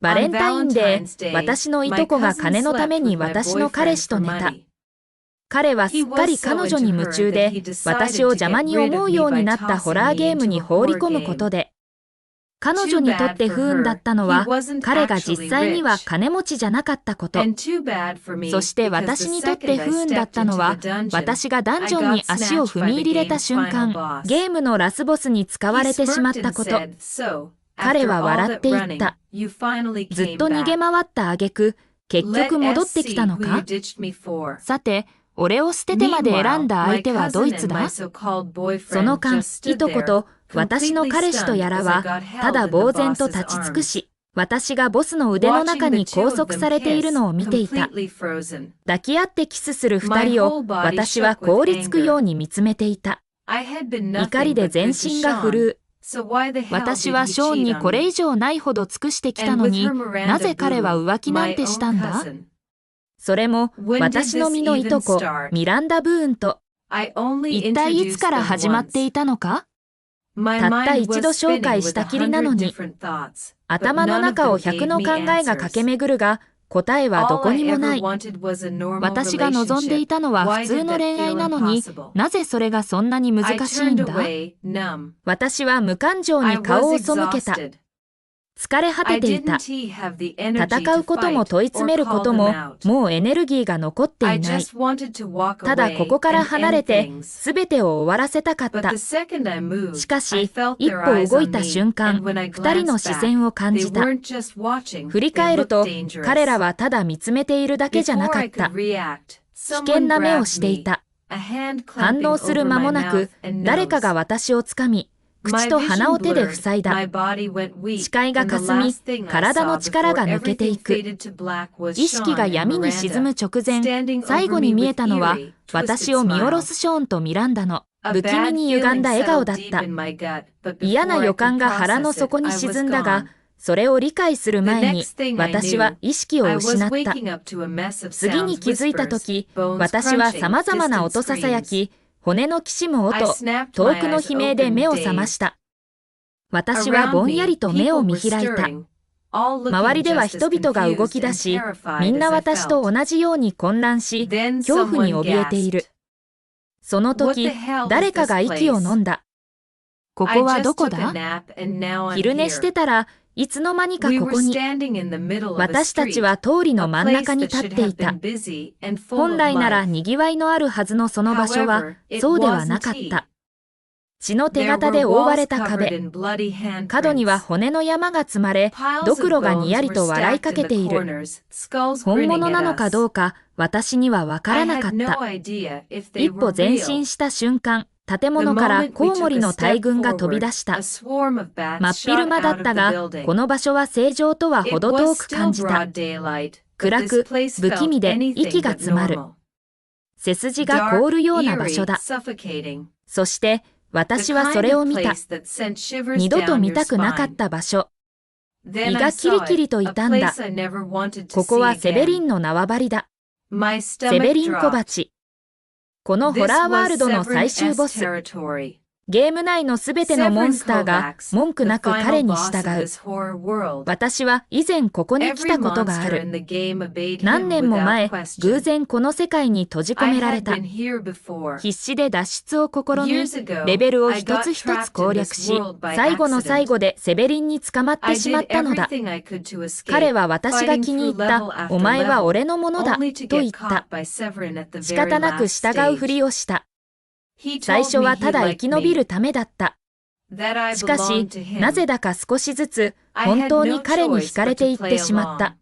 バレンタインデー、私のいとこが金のために私の彼氏と寝た。彼はすっかり彼女に夢中で、私を邪魔に思うようになったホラーゲームに放り込むことで、彼女にとって不運だったのは、彼が実際には金持ちじゃなかったこと。そして私にとって不運だったのは、私がダンジョンに足を踏み入れた瞬間、ゲームのラスボスに使われてしまったこと。彼は笑って言った。ずっと逃げ回った挙句、結局戻ってきたのか？さて、俺を捨ててまで選んだ相手はどいつだ？その間、いとこと私の彼氏とやらは、ただ呆然と立ち尽くし、私がボスの腕の中に拘束されているのを見ていた。抱き合ってキスする二人を私は凍りつくように見つめていた。怒りで全身が震う。私はショーンにこれ以上ないほど尽くしてきたのに、なぜ彼は浮気なんてしたんだ？それも私の身のいとこ、ミランダ・ブーンと。一体いつから始まっていたのか？たった一度紹介したきりなのに、頭の中を100の考えが駆け巡るが、答えはどこにもない。私が望んでいたのは普通の恋愛なのに、なぜそれがそんなに難しいんだ？私は無感情に顔を背けた。疲れ果てていた。戦うことも問い詰めることも、もうエネルギーが残っていない。ただここから離れて、すべてを終わらせたかった。しかし、一歩動いた瞬間、二人の視線を感じた。振り返ると、彼らはただ見つめているだけじゃなかった。危険な目をしていた。反応する間もなく、誰かが私をつかみ、口と鼻を手で塞いだ。視界がかすみ、体の力が抜けていく。意識が闇に沈む直前、最後に見えたのは、私を見下ろすショーンとミランダの不気味に歪んだ笑顔だった。嫌な予感が腹の底に沈んだが、それを理解する前に、私は意識を失った。次に気づいたとき、私は様々な音ささやき、骨のきしむ音、遠くの悲鳴で目を覚ました。私はぼんやりと目を見開いた。周りでは人々が動き出し、みんな私と同じように混乱し、恐怖に怯えている。その時、誰かが息を飲んだ。ここはどこだ？昼寝してたら、いつの間にかここに。私たちは通りの真ん中に立っていた。本来なら賑わいのあるはずのその場所は、そうではなかった。血の手形で覆われた壁。角には骨の山が積まれ、ドクロがにやりと笑いかけている。本物なのかどうか、私にはわからなかった。一歩前進した瞬間、建物からコウモリの大群が飛び出した。真っ昼間だったが、この場所は正常とは程遠く感じた。暗く、不気味で息が詰まる。背筋が凍るような場所だ。そして、私はそれを見た。二度と見たくなかった場所。胃がキリキリと痛んだ。ここはセベリンの縄張りだ。セベリン小鉢。このホラーワールドの最終ボス。ゲーム内のすべてのモンスターが文句なく彼に従う。私は以前ここに来たことがある。何年も前、偶然この世界に閉じ込められた。必死で脱出を試み、レベルを一つ一つ攻略し、最後の最後でセベリンに捕まってしまったのだ。彼は私が気に入った、お前は俺のものだ、と言った。仕方なく従うふりをした。最初はただ生き延びるためだった。しかし、なぜだか少しずつ本当に彼に惹かれていってしまった。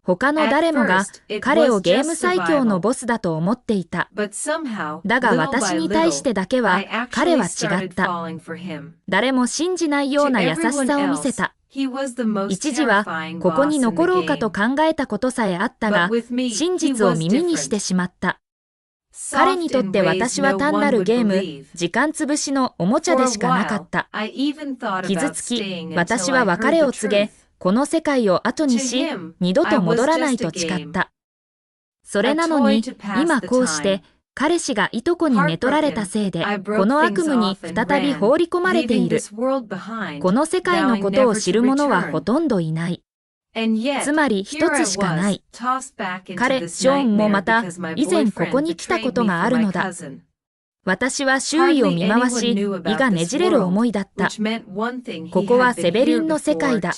他の誰もが彼をゲーム最強のボスだと思っていた。だが私に対してだけは彼は違った。誰も信じないような優しさを見せた。一時はここに残ろうかと考えたことさえあったが、真実を耳にしてしまった。彼にとって私は単なるゲーム、時間つぶしのおもちゃでしかなかった。傷つき、私は別れを告げ、この世界を後にし、二度と戻らないと誓った。それなのに、今こうして、彼氏がいとこに寝取られたせいで、この悪夢に再び放り込まれている。この世界のことを知る者はほとんどいない。つまり一つしかない。彼、ショーンもまた、以前ここに来たことがあるのだ。私は周囲を見回し、胃がねじれる思いだった。ここはセベリンの世界だ。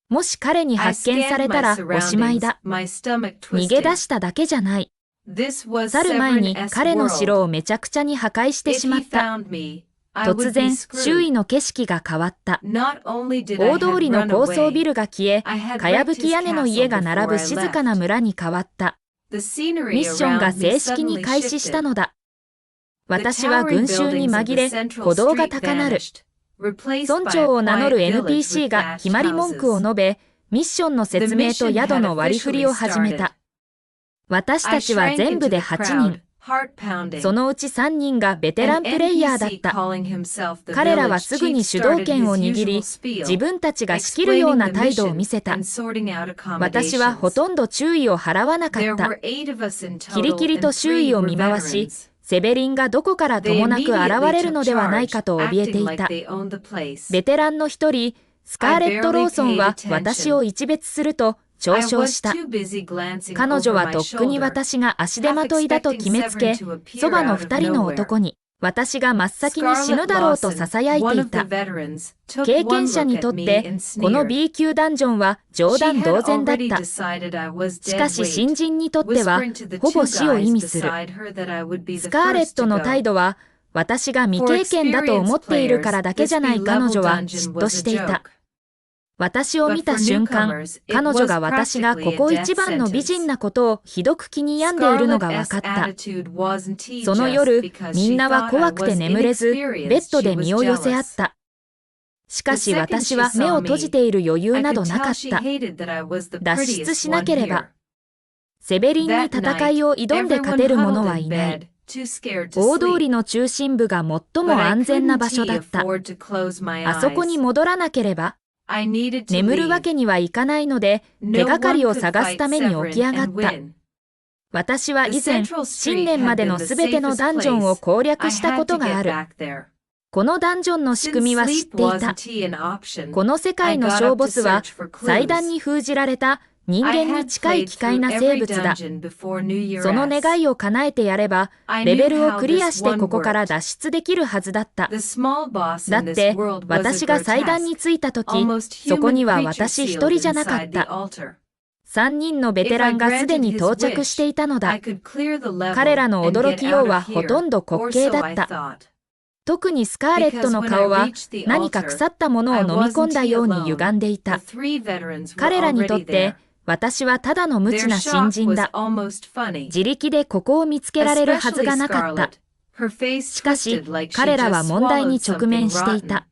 もし彼に発見されたらおしまいだ。逃げ出しただけじゃない。去る前に彼の城をめちゃくちゃに破壊してしまった。突然、周囲の景色が変わった。大通りの高層ビルが消え、かやぶき屋根の家が並ぶ静かな村に変わった。ミッションが正式に開始したのだ。私は群衆に紛れ、鼓動が高鳴る。村長を名乗る NPC が決まり文句を述べ、ミッションの説明と宿の割り振りを始めた。私たちは全部で8人。そのうち3人がベテランプレイヤーだった。彼らはすぐに主導権を握り、自分たちが仕切るような態度を見せた。私はほとんど注意を払わなかった。キリキリと周囲を見回し、セベリンがどこからともなく現れるのではないかと怯えていた。ベテランの一人、スカーレット・ローソンは私を一別すると嘲笑した。彼女はとっくに私が足手まといだと決めつけ、そばの2人の男に、私が真っ先に死ぬだろうと囁いていた。経験者にとって、この B 級ダンジョンは冗談同然だった。しかし新人にとっては、ほぼ死を意味する。スカーレットの態度は、私が未経験だと思っているからだけじゃない。彼女は嫉妬していた。私を見た瞬間、彼女が私がここ一番の美人なことをひどく気に病んでいるのが分かった。その夜、みんなは怖くて眠れず、ベッドで身を寄せ合った。しかし私は目を閉じている余裕などなかった。脱出しなければ。セベリンに戦いを挑んで勝てる者はいない。大通りの中心部が最も安全な場所だった。あそこに戻らなければ。眠るわけにはいかないので、手がかりを探すために起き上がった。私は以前、新年までのすべてのダンジョンを攻略したことがある。このダンジョンの仕組みは知っていた。この世界の小ボスは、祭壇に封じられた人間に近い奇怪な生物だ。その願いを叶えてやれば、レベルをクリアしてここから脱出できるはずだった。だって、私が祭壇に着いたとき、そこには私一人じゃなかった。3人のベテランがすでに到着していたのだ。彼らの驚きようはほとんど滑稽だった。特にスカーレットの顔は何か腐ったものを飲み込んだように歪んでいた。彼らにとって、私はただの無知な新人だ。自力でここを見つけられるはずがなかった。しかし、彼らは問題に直面していた。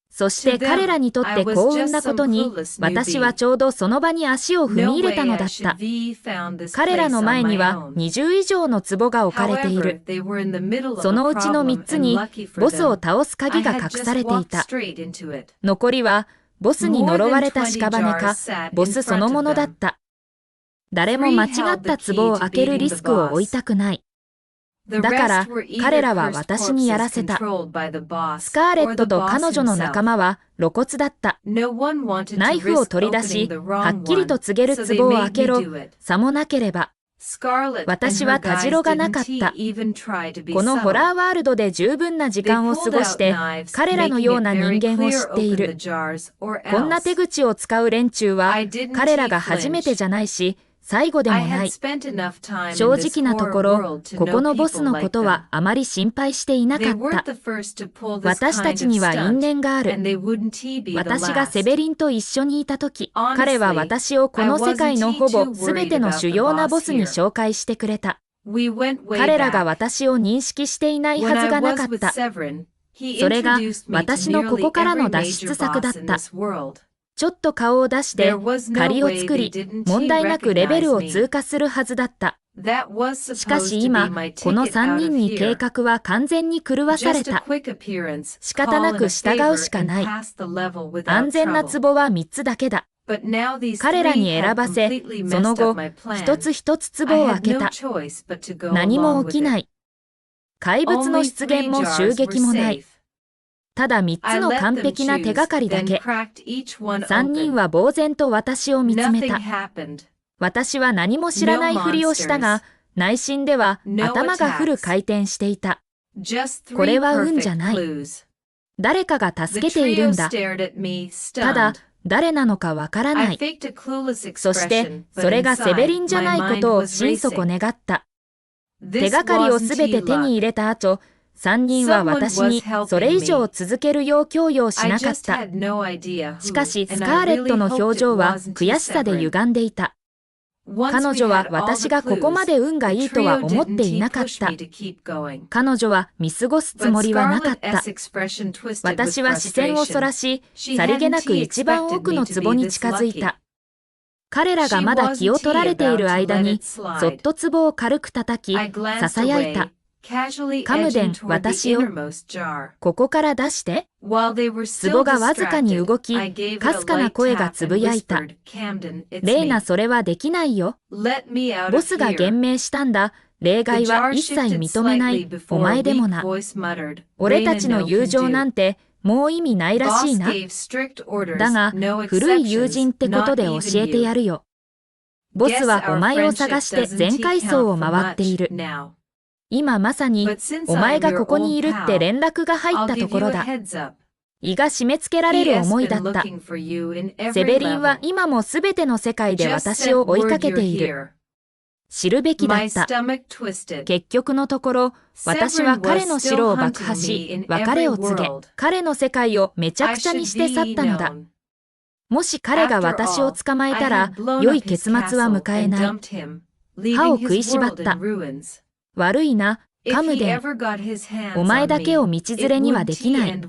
そして彼らにとって幸運なことに、私はちょうどその場に足を踏み入れたのだった。彼らの前には20以上の壺が置かれている。そのうちの3つに、ボスを倒す鍵が隠されていた。残りは、ボスに呪われた屍か、ボスそのものだった。誰も間違った壺を開けるリスクを負いたくない。だから、彼らは私にやらせた。スカーレットと彼女の仲間は露骨だった。ナイフを取り出し、はっきりと告げる壺を開けろ。さもなければ。私はたじろがなかった。このホラーワールドで十分な時間を過ごして、彼らのような人間を知っている。こんな手口を使う連中は、彼らが初めてじゃないし、最後でもない。正直なところ、ここのボスのことはあまり心配していなかった。私たちには因縁がある。私がセベリンと一緒にいたとき、彼は私をこの世界のほぼ全ての主要なボスに紹介してくれた。彼らが私を認識していないはずがなかった。それが私のここからの脱出策だった。ちょっと顔を出して借りを作り、問題なくレベルを通過するはずだった。しかし今、この3人に計画は完全に狂わされた。仕方なく従うしかない。安全な壺は3つだけだ。彼らに選ばせ、その後、一つ一つ壺を開けた。何も起きない。怪物の出現も襲撃もない。ただ3つの完璧な手がかりだけ。3人は呆然と私を見つめた。私は何も知らないふりをしたが、内心では頭がフル回転していた。これは運じゃない。誰かが助けているんだ。ただ、誰なのかわからない。そして、それがセベリンじゃないことを心底願った。手がかりをすべて手に入れた後、3人は私にそれ以上続けるよう強要しなかった。しかし、スカーレットの表情は悔しさで歪んでいた。彼女は私がここまで運がいいとは思っていなかった。彼女は見過ごすつもりはなかった。私は視線をそらし、さりげなく一番奥の壺に近づいた。彼らがまだ気を取られている間に、そっと壺を軽く叩き、囁いた。カムデン、私を、ここから出して。壺がわずかに動き、かすかな声がつぶやいた。レーナ、それはできないよ。ボスが言命したんだ。例外は一切認めない。お前でもな。俺たちの友情なんて、もう意味ないらしいな。だが、古い友人ってことで教えてやるよ。ボスはお前を探して全階層を回っている。今まさに、お前がここにいるって連絡が入ったところだ。胃が締め付けられる思いだった。セベリンは今もすべての世界で私を追いかけている。知るべきだった。結局のところ、私は彼の城を爆破し、別れを告げ、彼の世界をめちゃくちゃにして去ったのだ。もし彼が私を捕まえたら、良い結末は迎えない。歯を食いしばった。悪いな、カムデン。お前だけを道連れにはできない。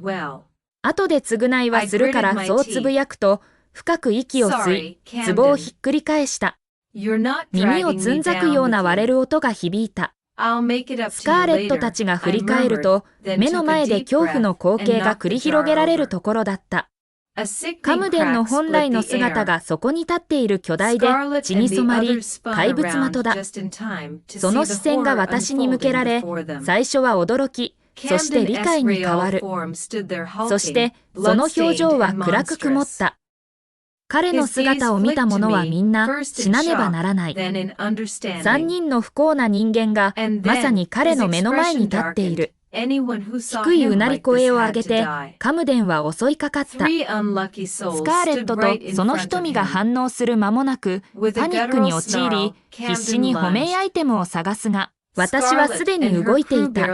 後で償いはするからそうつぶやくと、深く息を吸い、壺をひっくり返した。耳をつんざくような割れる音が響いた。スカーレットたちが振り返ると、目の前で恐怖の光景が繰り広げられるところだった。カムデンの本来の姿がそこに立っている巨大で血に染まり、怪物的だ。その視線が私に向けられ、最初は驚き、そして理解に変わる。そして、その表情は暗く曇った。彼の姿を見た者はみんな死なねばならない。3人の不幸な人間がまさに彼の目の前に立っている。低いうなり声を上げて、カムデンは襲いかかった。スカーレットとその瞳が反応する間もなく、パニックに陥り、必死に捕命アイテムを探すが、私はすでに動いていた。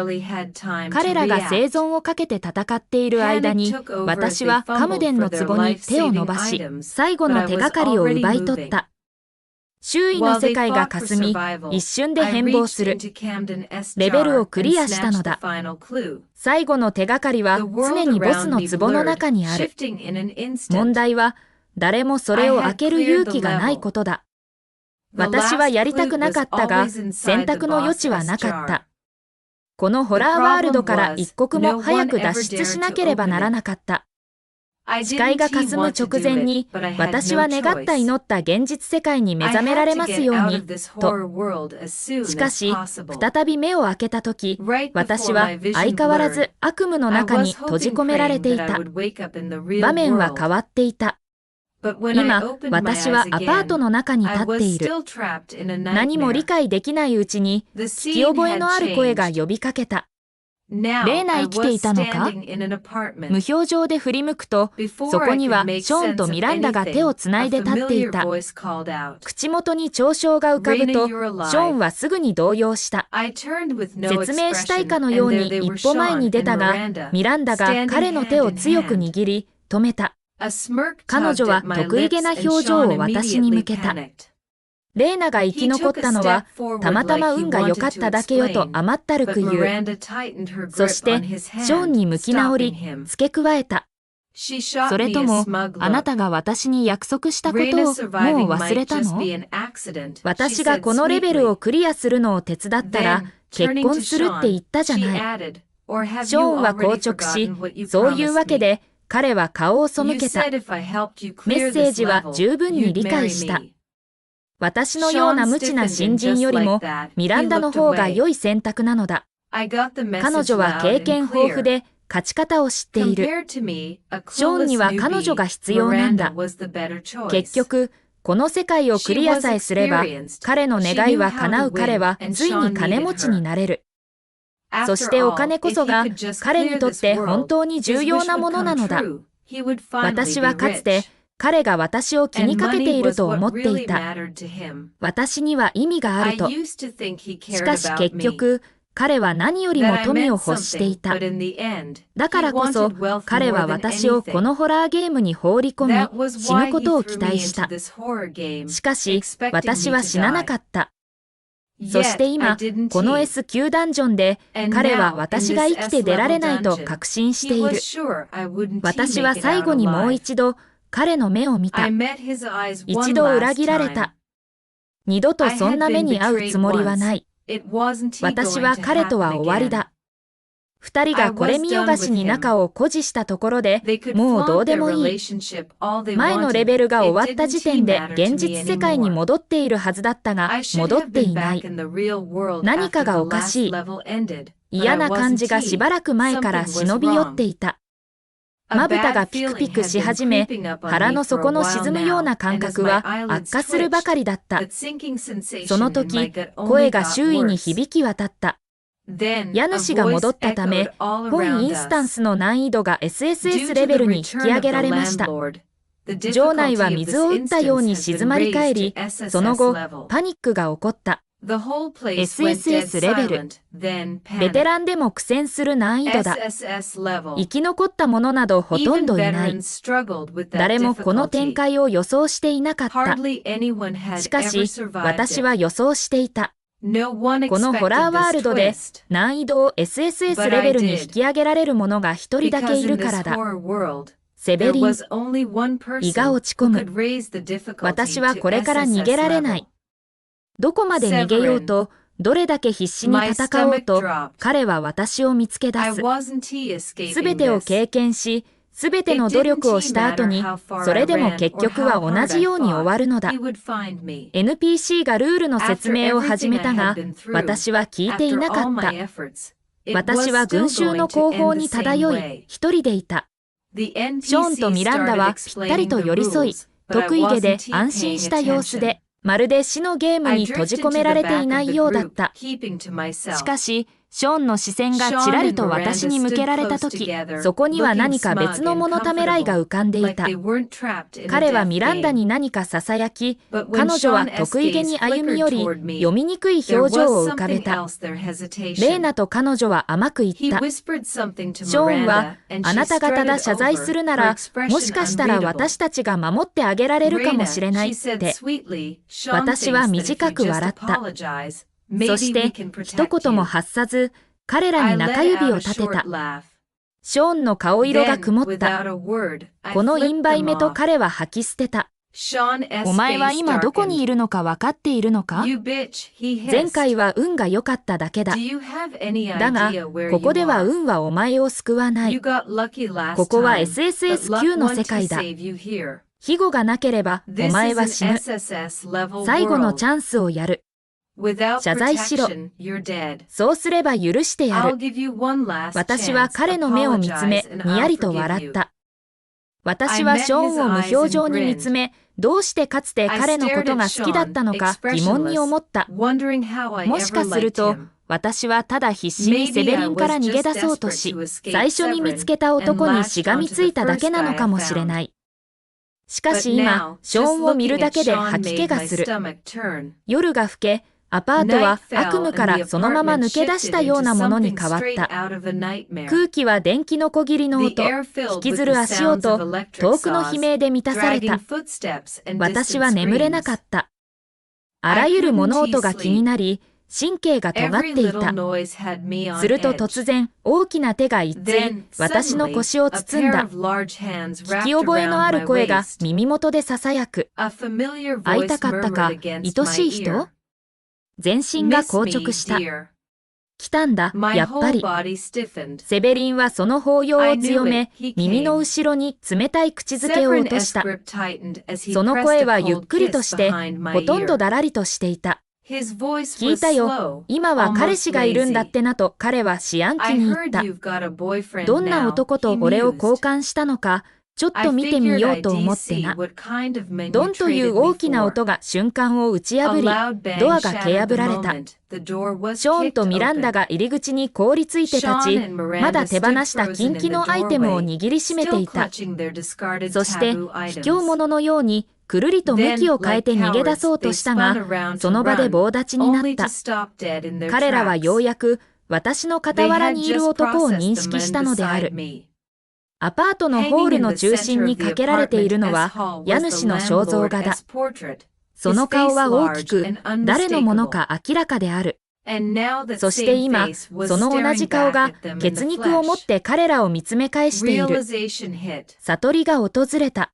彼らが生存をかけて戦っている間に、私はカムデンの壺に手を伸ばし、最後の手がかりを奪い取った。周囲の世界が霞み、一瞬で変貌する。レベルをクリアしたのだ。最後の手がかりは常にボスの壺の中にある。問題は、誰もそれを開ける勇気がないことだ。私はやりたくなかったが、選択の余地はなかった。このホラーワールドから一刻も早く脱出しなければならなかった。視界が霞む直前に、私は願った祈った現実世界に目覚められますように、と。しかし、再び目を開けたとき、私は相変わらず悪夢の中に閉じ込められていた。場面は変わっていた。今、私はアパートの中に立っている。何も理解できないうちに、聞き覚えのある声が呼びかけた。レーナ生きていたのか？無表情で振り向くと、そこにはショーンとミランダが手をつないで立っていた。口元に嘲笑が浮かぶと、ショーンはすぐに動揺した。説明したいかのように一歩前に出たが、ミランダが彼の手を強く握り、止めた。彼女は得意げな表情を私に向けた。レーナが生き残ったのは、たまたま運が良かっただけよと甘ったるく言う。そして、ショーンに向き直り、付け加えた。それとも、あなたが私に約束したことをもう忘れたの？私がこのレベルをクリアするのを手伝ったら、結婚するって言ったじゃない。ショーンは硬直し、そういうわけで、彼は顔を背けた。メッセージは十分に理解した。私のような無知な新人よりも、ミランダの方が良い選択なのだ。彼女は経験豊富で、勝ち方を知っている。ショーンには彼女が必要なんだ。結局、この世界をクリアさえすれば、彼の願いは叶う。彼はついに金持ちになれる。そしてお金こそが彼にとって本当に重要なものなのだ。私はかつて彼が私を気にかけていると思っていた。私には意味があると。しかし結局、彼は何よりも富を欲していた。だからこそ彼は私をこのホラーゲームに放り込み、死ぬことを期待した。しかし私は死ななかった。そして今、この S 級ダンジョンで彼は私が生きて出られないと確信している。私は最後にもう一度彼の目を見た。一度裏切られた。二度とそんな目に遭うつもりはない。私は彼とは終わりだ。二人がこれ見よがしに仲を誇示したところでもうどうでもいい。前のレベルが終わった時点で現実世界に戻っているはずだったが戻っていない。何かがおかしい。嫌な感じがしばらく前から忍び寄っていた。まぶたがピクピクし始め、腹の底の沈むような感覚は悪化するばかりだった。その時、声が周囲に響き渡った。家主が戻ったため、本インスタンスの難易度が SSS レベルに引き上げられました。場内は水を打ったように静まり返り、その後、パニックが起こった。SSS レベル。ベテランでも苦戦する難易度だ。生き残った者などほとんどいない。誰もこの展開を予想していなかった。しかし、私は予想していた。このホラーワールドで難易度を SSS レベルに引き上げられる者が一人だけいるからだ。セベリン、胃が落ち込む。私はこれから逃げられない。どこまで逃げようと、どれだけ必死に戦おうと、彼は私を見つけ出す。すべてを経験し、すべての努力をした後に、それでも結局は同じように終わるのだ。NPC がルールの説明を始めたが、私は聞いていなかった。私は群衆の後方に漂い、一人でいた。ショーンとミランダはぴったりと寄り添い、得意げで安心した様子で、まるで死のゲームに閉じ込められていないようだった。しかし、ショーンの視線がちらりと私に向けられたとき、そこには何か別の物ためらいが浮かんでいた。彼はミランダに何か囁き、彼女は得意げに歩み寄り、読みにくい表情を浮かべた。レーナと彼女は甘く言った。ショーンは、あなたがただ謝罪するなら、もしかしたら私たちが守ってあげられるかもしれないって。私は短く笑った。そして、一言も発さず、彼らに中指を立てた。ショーンの顔色が曇った。このインバイ目と彼は吐き捨てた。お前は今どこにいるのか分かっているのか？前回は運が良かっただけだ。だが、ここでは運はお前を救わない。ここは SSS9 の世界だ。庇護がなければ、お前は死ぬ。最後のチャンスをやる。謝罪しろ。そうすれば許してやる。私は彼の目を見つめ、にやりと笑った。私はショーンを無表情に見つめ、どうしてかつて彼のことが好きだったのか疑問に思った。もしかすると、私はただ必死にセベリンから逃げ出そうとし、最初に見つけた男にしがみついただけなのかもしれない。しかし今、ショーンを見るだけで吐き気がする。夜が更け、アパートは悪夢からそのまま抜け出したようなものに変わった。空気は電気のこぎりの音、引きずる足音、遠くの悲鳴で満たされた。私は眠れなかった。あらゆる物音が気になり、神経が尖っていた。すると突然、大きな手が一対、私の腰を包んだ。聞き覚えのある声が耳元で囁く。会いたかったか、愛しい人？全身が硬直した。来たんだ、やっぱり。セベリンはその抱擁を強め、耳の後ろに冷たい口づけを落とした。その声はゆっくりとして、ほとんどだらりとしていた。聞いたよ。今は彼氏がいるんだってなと彼は思案機に言った。どんな男と俺を交換したのか、ちょっと見てみようと思ってな。ドンという大きな音が瞬間を打ち破り、ドアが蹴破られた。ショーンとミランダが入り口に凍りついて立ち、まだ手放した禁忌のアイテムを握りしめていた。そして、卑怯者のように、くるりと向きを変えて逃げ出そうとしたが、その場で棒立ちになった。彼らはようやく、私の傍らにいる男を認識したのである。アパートのホールの中心にかけられているのは、家主の肖像画だ。その顔は大きく、誰のものか明らかである。そして今、その同じ顔が血肉を持って彼らを見つめ返している。悟りが訪れた。